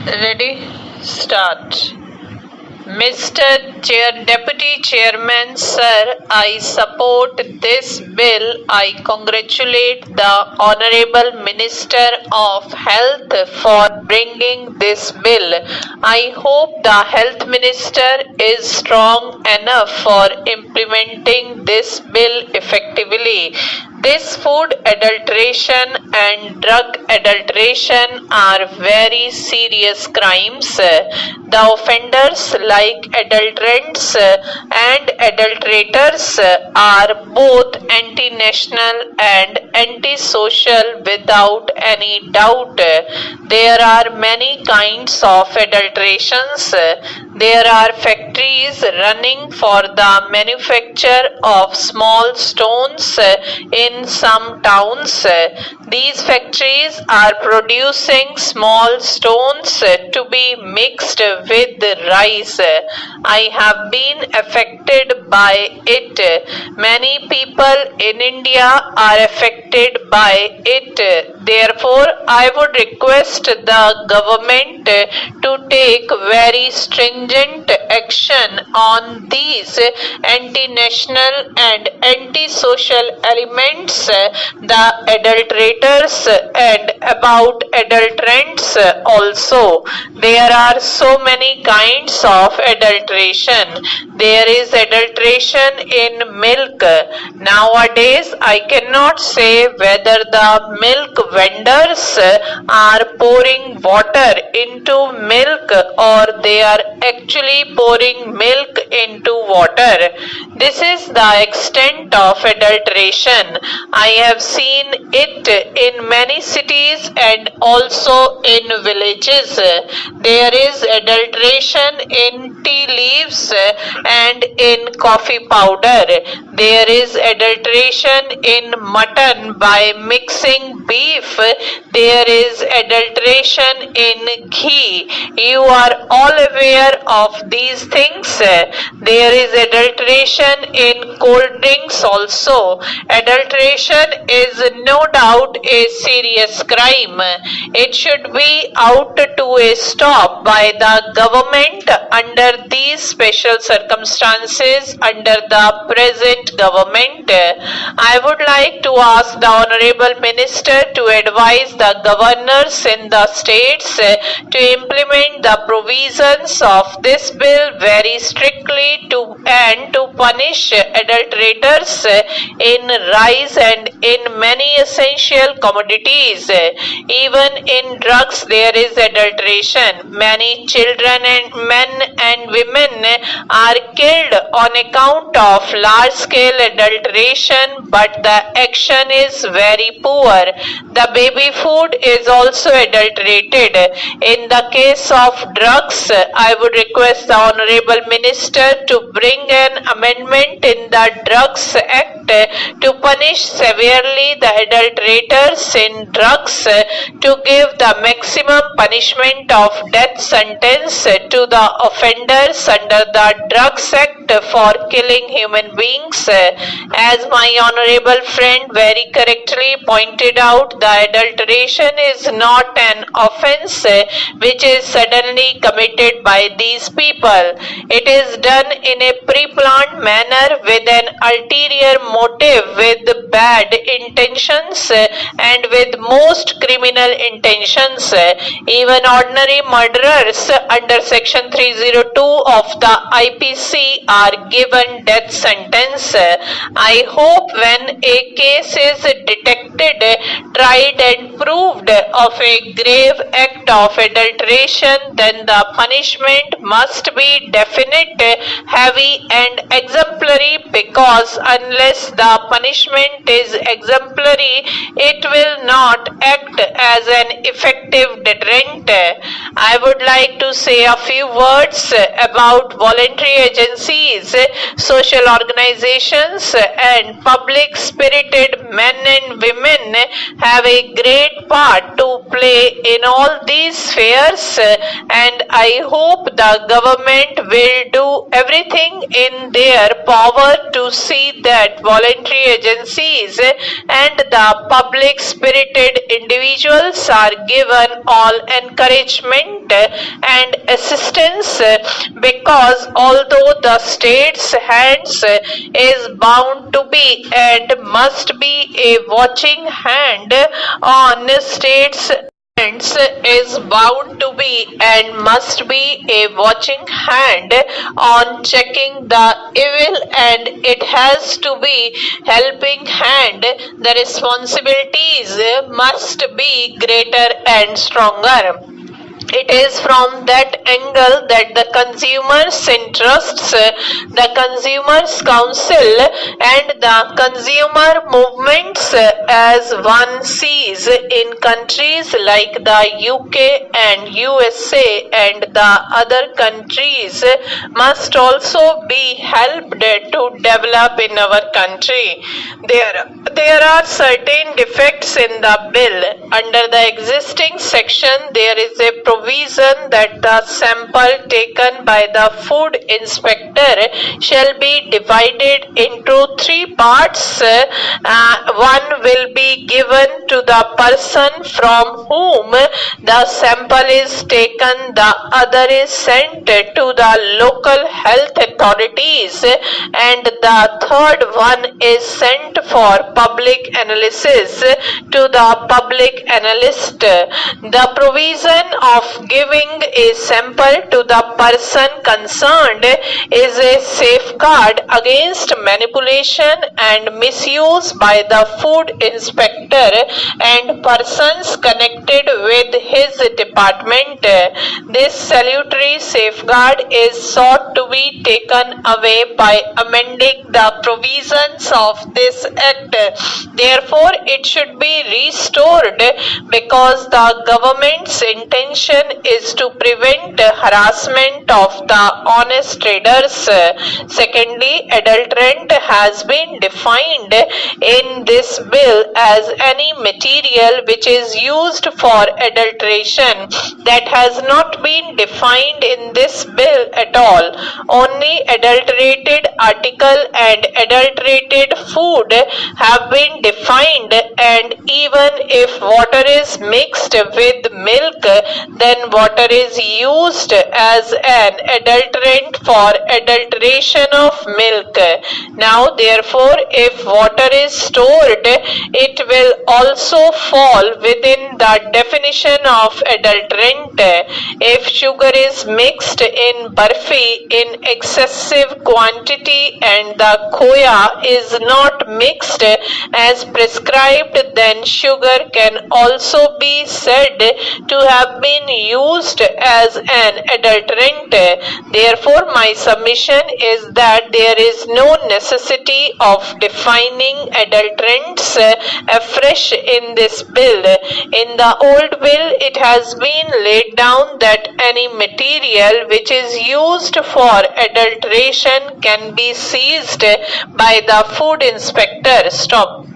Ready? Start. Mr. Deputy Chairman, sir, I support this bill. I congratulate the Honorable Minister of Health for bringing this bill. I hope the Health Minister is strong enough for implementing this bill effectively. This food adulteration and drug adulteration are very serious crimes. The offenders like adulterants and adulterators are both anti-national and anti-social without any doubt. There are many kinds of adulterations. There are factories running for the manufacture of small stones in some towns. These factories are producing small stones to be mixed with rice. I have been affected by it. Many people in India are affected by it. Therefore, I would request the government to take very stringent action on these anti-national and anti-social elements, the adulterators and about adulterants also. There are so many kinds of adulteration. There is adulteration in milk. Nowadays, I cannot say whether the milk vendors are pouring water into milk or they are actually pouring milk into water. This is the extent of adulteration. I have seen it in many cities and also in villages. There is adulteration in tea leaves and in coffee powder. There is adulteration in mutton by mixing beef. There is adulteration in ghee. You are all aware of these things. There is adulteration in cold drinks also. Adulteration is no doubt a serious crime. It should be out to a stop by the government under these special circumstances under the present government. I would like to ask the Honorable Minister to advise the governors in the states to implement the provisions of this bill very strictly and to punish adulterators in rice and in many essential commodities. Even in drugs there is adulteration. Many children and men and women are killed on account of large scale adulteration, but the action is very poor. The baby food is also adulterated. In the case of drugs, I would request the Honorable Minister to bring an amendment in the Drugs Act to punish severely the adulterators in drugs, to give the maximum punishment of death sentence to the offenders under the Drugs Act for killing human beings. As my honorable friend very correctly pointed out, the adulteration is not an offense which is suddenly committed by these people. It is done in a pre-planned manner with an ulterior motive, with bad intentions and with most criminal intentions. Even ordinary murderers under section 302 of the IPC are given death sentence. I hope when a case is detected, tried and proved of a grave act of adulteration, then the punishment must be definite, heavy and exemplary, because unless the punishment is exemplary, it will not act as an effective deterrent. I would like to say a few words about voluntary agencies, social organizations and public-spirited men and women have a great part to play in all these spheres, and I hope the government will do everything in their power to see that voluntary agencies and the public-spirited individuals are given all encouragement and assistance, because although the state's hands is bound to be and must be a watching hand on states is bound to be and must be a watching hand on checking the evil, and it has to be helping hand. The responsibilities must be greater and stronger. It is from that angle that the consumers' interests, the consumers' council and the consumer movements, as one sees in countries like the UK and USA and the other countries, must also be helped to develop in our country. There are certain defects in the bill. Under the existing section, there is a provision that the sample taken by the food inspector shall be divided into 3 parts. One will be given to the person from whom the sample is taken, the other is sent to the local health authorities, and the third one is sent for public analysis to the public analyst. The provision of giving a sample to the person concerned is a safeguard against manipulation and misuse by the food inspector and persons connected with his department. This salutary safeguard is sought to be taken away by amending the provisions of this act. Therefore, it should be restored, because the government's intention is to prevent harassment of the honest traders. Secondly, adulterant has been defined in this bill as any material which is used for adulteration. That has not been defined in this bill at all. Only adulterated article and adulterated food have been defined, and even if water is mixed with milk, then water is used as an adulterant for adulteration of milk. Now, therefore, if water is stored, it will also fall within the definition of adulterant. If sugar is mixed in barfi in excessive quantity and the khoya is not mixed as prescribed, then sugar can also be said to have been used as an adulterant. Therefore, my submission is that there is no necessity of defining adulterants afresh in this bill. In the old bill, it has been laid down that any material which is used for adulteration can be seized by the food inspector. Stop.